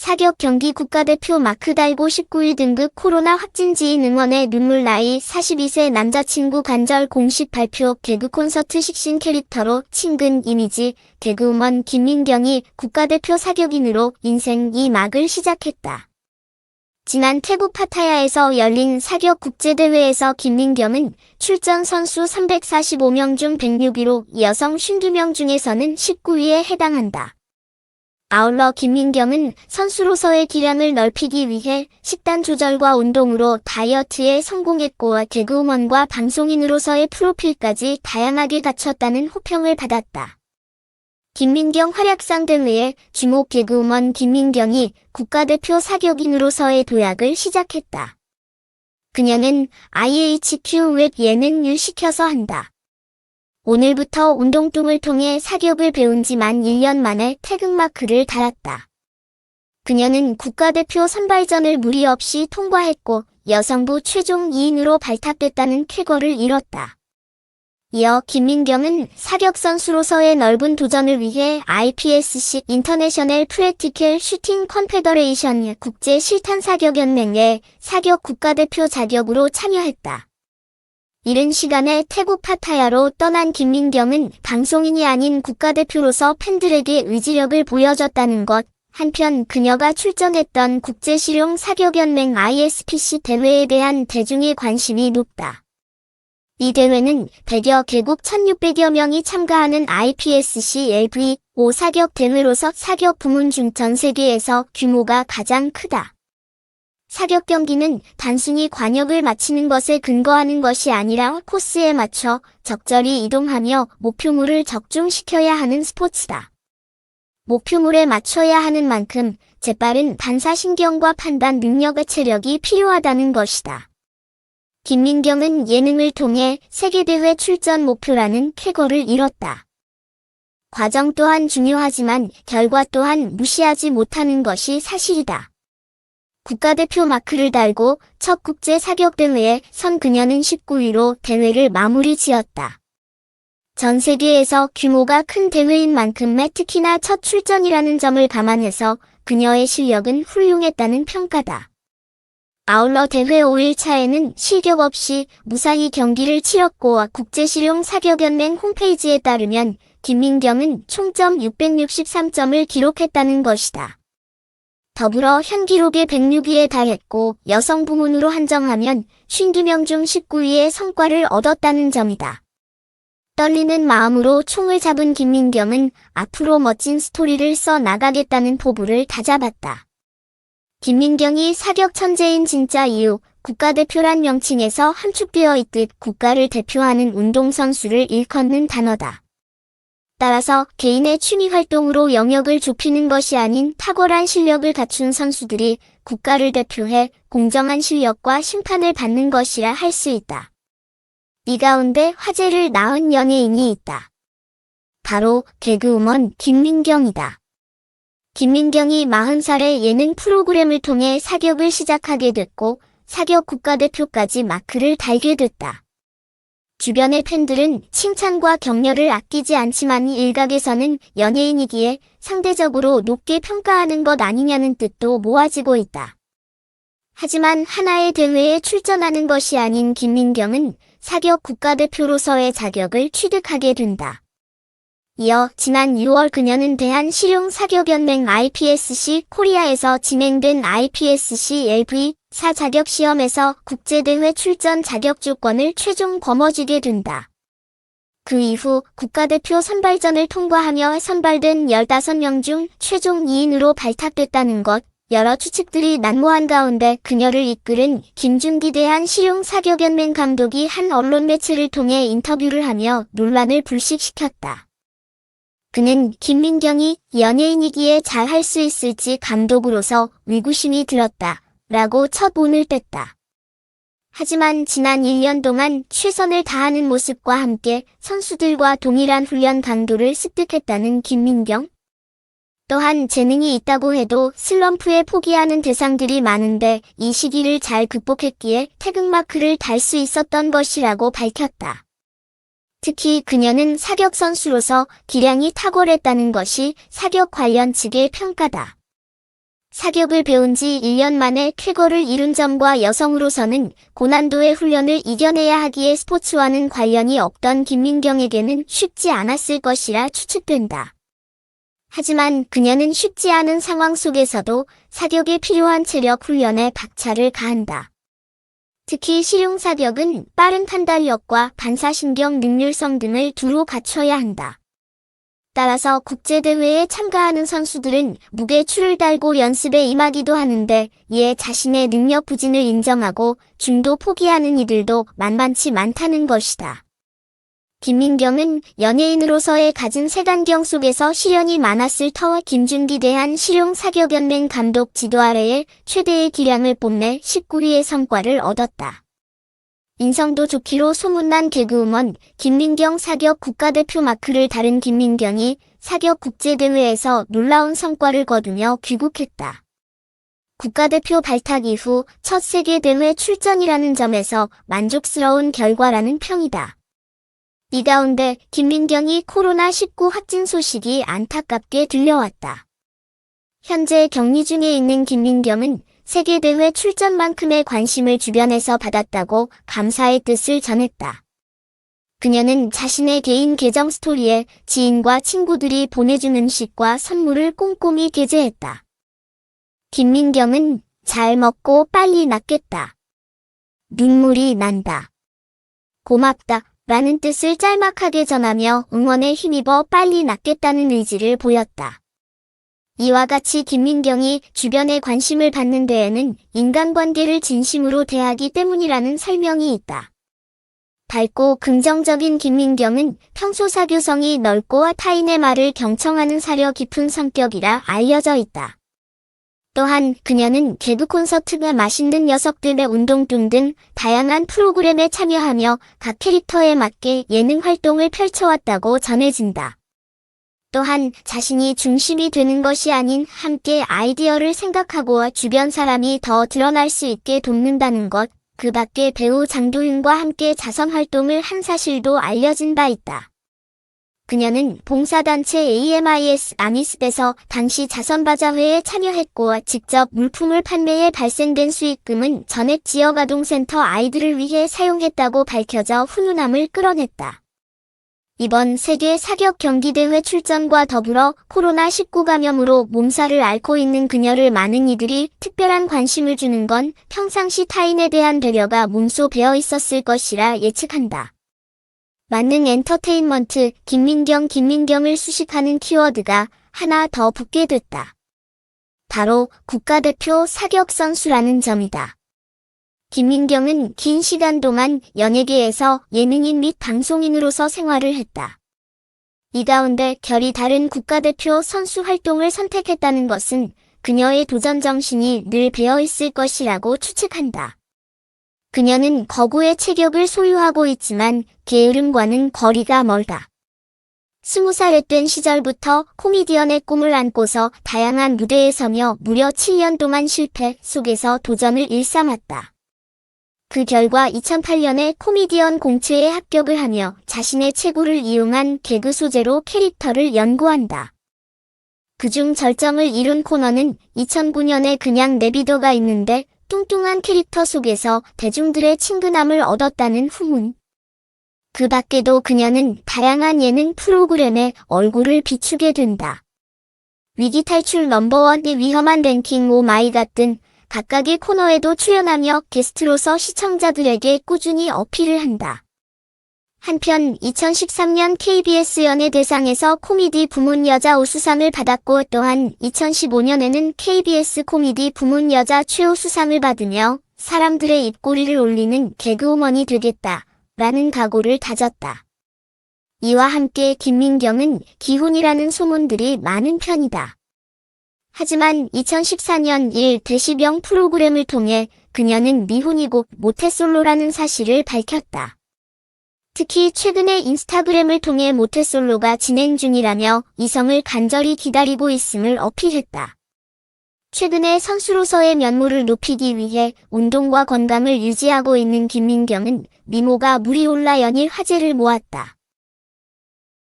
사격 경기 국가대표 마크 달고 19일 등급 코로나 확진 지인 응원에 눈물 나이 42세 남자친구 간절 공식 발표 개그 콘서트 식신 캐릭터로 친근 이미지 개그우먼 김민경이 국가대표 사격인으로 인생 2막을 시작했다. 지난 태국 파타야에서 열린 사격 국제대회에서 김민경은 출전 선수 345명 중 106위로 여성 52명 중에서는 19위에 해당한다. 아울러 김민경은 선수로서의 기량을 넓히기 위해 식단 조절과 운동으로 다이어트에 성공했고 개그우먼과 방송인으로서의 프로필까지 다양하게 갖췄다는 호평을 받았다. 김민경 활약상 대회에 주목 개그우먼 김민경이 국가대표 사격인으로서의 도약을 시작했다. 그녀는 IHQ 웹 예능 일 시켜서 한다. 오늘부터 운동뚱을 통해 사격을 배운 지 만 1년 만에 태극마크를 달았다. 그녀는 국가대표 선발전을 무리 없이 통과했고 여성부 최종 2인으로 발탁됐다는 쾌거를 이뤘다. 이어 김민경은 사격선수로서의 넓은 도전을 위해 IPSC 인터내셔널 프랙티컬 슈팅 컨페더레이션 국제 실탄 사격연맹의 사격 국가대표 자격으로 참여했다. 이른 시간에 태국 파타야로 떠난 김민경은 방송인이 아닌 국가대표로서 팬들에게 의지력을 보여줬다는 것, 한편 그녀가 출전했던 국제실용 사격연맹 ISPC 대회에 대한 대중의 관심이 높다. 이 대회는 100여 개국 1600여 명이 참가하는 IPSC LV5 사격 대회로서 사격 부문 중 전 세계에서 규모가 가장 크다. 사격 경기는 단순히 관역을 맞히는 것에 근거하는 것이 아니라 코스에 맞춰 적절히 이동하며 목표물을 적중시켜야 하는 스포츠다. 목표물에 맞춰야 하는 만큼 재빠른 반사신경과 판단 능력의 체력이 필요하다는 것이다. 김민경은 예능을 통해 세계대회 출전 목표라는 쾌거를 이뤘다. 과정 또한 중요하지만 결과 또한 무시하지 못하는 것이 사실이다. 국가대표 마크를 달고 첫 국제 사격대회에 선 그녀는 19위로 대회를 마무리 지었다. 전 세계에서 규모가 큰 대회인 만큼에 특히나 첫 출전이라는 점을 감안해서 그녀의 실력은 훌륭했다는 평가다. 아울러 대회 5일차에는 실격 없이 무사히 경기를 치렀고 국제실용 사격연맹 홈페이지에 따르면 김민경은 총점 663점을 기록했다는 것이다. 더불어 현 기록에 106위에 달했고 여성 부문으로 한정하면 52명 중 19위의 성과를 얻었다는 점이다. 떨리는 마음으로 총을 잡은 김민경은 앞으로 멋진 스토리를 써 나가겠다는 포부를 다잡았다. 김민경이 사격 천재인 진짜 이유, 국가대표란 명칭에서 함축되어 있듯 국가를 대표하는 운동선수를 일컫는 단어다. 따라서 개인의 취미활동으로 영역을 좁히는 것이 아닌 탁월한 실력을 갖춘 선수들이 국가를 대표해 공정한 실력과 심판을 받는 것이라 할 수 있다. 이 가운데 화제를 낳은 연예인이 있다. 바로 개그우먼 김민경이다. 김민경이 40살에 예능 프로그램을 통해 사격을 시작하게 됐고 사격 국가대표까지 마크를 달게 됐다. 주변의 팬들은 칭찬과 격려를 아끼지 않지만 일각에서는 연예인이기에 상대적으로 높게 평가하는 것 아니냐는 뜻도 모아지고 있다. 하지만 하나의 대회에 출전하는 것이 아닌 김민경은 사격 국가대표로서의 자격을 취득하게 된다. 이어 지난 6월 그녀는 대한실용사격연맹 IPSC 코리아에서 진행된 IPSC LV4 자격시험에서 국제대회 출전 자격 조건을 최종 거머쥐게 된다. 그 이후 국가대표 선발전을 통과하며 선발된 15명 중 최종 2인으로 발탁됐다는 것, 여러 추측들이 난무한 가운데 그녀를 이끌은 김준기 대한실용사격연맹 감독이 한 언론 매체를 통해 인터뷰를 하며 논란을 불식시켰다. 그는 김민경이 연예인이기에 잘할 수 있을지 감독으로서 의구심이 들었다 라고 첫 운을 뗐다. 하지만 지난 1년 동안 최선을 다하는 모습과 함께 선수들과 동일한 훈련 강도를 습득했다는 김민경. 또한 재능이 있다고 해도 슬럼프에 포기하는 대상들이 많은데 이 시기를 잘 극복했기에 태극마크를 달 수 있었던 것이라고 밝혔다. 특히 그녀는 사격 선수로서 기량이 탁월했다는 것이 사격 관련 측의 평가다. 사격을 배운 지 1년 만에 쾌거를 이룬 점과 여성으로서는 고난도의 훈련을 이겨내야 하기에 스포츠와는 관련이 없던 김민경에게는 쉽지 않았을 것이라 추측된다. 하지만 그녀는 쉽지 않은 상황 속에서도 사격에 필요한 체력 훈련에 박차를 가한다. 특히 실용사격은 빠른 판단력과 반사신경 능률성 등을 두루 갖춰야 한다. 따라서 국제대회에 참가하는 선수들은 무게추를 달고 연습에 임하기도 하는데 이에 자신의 능력 부진을 인정하고 중도 포기하는 이들도 만만치 많다는 것이다. 김민경은 연예인으로서의 갖은 색안경 속에서 시련이 많았을 터와 김준기 대한실용사격연맹 감독 지도 아래에 최대의 기량을 뽐내 19위의 성과를 얻었다. 인성도 좋기로 소문난 개그우먼 김민경 사격 국가대표 마크를 달은 김민경이 사격 국제대회에서 놀라운 성과를 거두며 귀국했다. 국가대표 발탁 이후 첫 세계대회 출전이라는 점에서 만족스러운 결과라는 평이다. 이 가운데 김민경이 코로나19 확진 소식이 안타깝게 들려왔다. 현재 격리 중에 있는 김민경은 세계대회 출전만큼의 관심을 주변에서 받았다고 감사의 뜻을 전했다. 그녀는 자신의 개인 계정 스토리에 지인과 친구들이 보내준 음식과 선물을 꼼꼼히 게재했다. 김민경은 잘 먹고 빨리 낫겠다. 눈물이 난다. 고맙다. 라는 뜻을 짤막하게 전하며 응원에 힘입어 빨리 낫겠다는 의지를 보였다. 이와 같이 김민경이 주변의 관심을 받는 데에는 인간관계를 진심으로 대하기 때문이라는 설명이 있다. 밝고 긍정적인 김민경은 평소 사교성이 넓고 타인의 말을 경청하는 사려 깊은 성격이라 알려져 있다. 또한 그녀는 개그 콘서트가 맛있는 녀석들의 운동등 등 다양한 프로그램에 참여하며 각 캐릭터에 맞게 예능 활동을 펼쳐왔다고 전해진다. 또한 자신이 중심이 되는 것이 아닌 함께 아이디어를 생각하고 주변 사람이 더 드러날 수 있게 돕는다는 것, 그 밖에 배우 장도윤과 함께 자선활동을 한 사실도 알려진 바 있다. 그녀는 봉사단체 AMIS 아미스에서 당시 자선바자회에 참여했고 직접 물품을 판매해 발생된 수익금은 전액 지역아동센터 아이들을 위해 사용했다고 밝혀져 훈훈함을 끌어냈다. 이번 세계 사격 경기대회 출전과 더불어 코로나19 감염으로 몸살을 앓고 있는 그녀를 많은 이들이 특별한 관심을 주는 건 평상시 타인에 대한 배려가 몸소 배어 있었을 것이라 예측한다. 만능 엔터테인먼트 김민경을 수식하는 키워드가 하나 더 붙게 됐다. 바로 국가대표 사격 선수라는 점이다. 김민경은 긴 시간 동안 연예계에서 예능인 및 방송인으로서 생활을 했다. 이 가운데 결이 다른 국가대표 선수 활동을 선택했다는 것은 그녀의 도전 정신이 늘 배어 있을 것이라고 추측한다. 그녀는 거구의 체격을 소유하고 있지만 게으름과는 거리가 멀다. 20살에 된 시절부터 코미디언의 꿈을 안고서 다양한 무대에 서며 무려 7년 동안 실패 속에서 도전을 일삼았다. 그 결과 2008년에 코미디언 공채에 합격을 하며 자신의 체구를 이용한 개그 소재로 캐릭터를 연구한다. 그중 절정을 이룬 코너는 2009년에 그냥 내비둬가 있는데 뚱뚱한 캐릭터 속에서 대중들의 친근함을 얻었다는 후문. 그 밖에도 그녀는 다양한 예능 프로그램에 얼굴을 비추게 된다. 위기탈출 넘버원의 위험한 랭킹 오마이갓 등 각각의 코너에도 출연하며 게스트로서 시청자들에게 꾸준히 어필을 한다. 한편 2013년 KBS 연예대상에서 코미디 부문 여자 우수상을 받았고 또한 2015년에는 KBS 코미디 부문 여자 최우수상을 받으며 사람들의 입꼬리를 올리는 개그우먼이 되겠다라는 각오를 다졌다. 이와 함께 김민경은 기혼이라는 소문들이 많은 편이다. 하지만 2014년 1대시병 프로그램을 통해 그녀는 미혼이고 모태솔로라는 사실을 밝혔다. 특히 최근에 인스타그램을 통해 모태솔로가 진행 중이라며 이성을 간절히 기다리고 있음을 어필했다. 최근에 선수로서의 면모를 높이기 위해 운동과 건강을 유지하고 있는 김민경은 미모가 물이 올라 연일 화제를 모았다.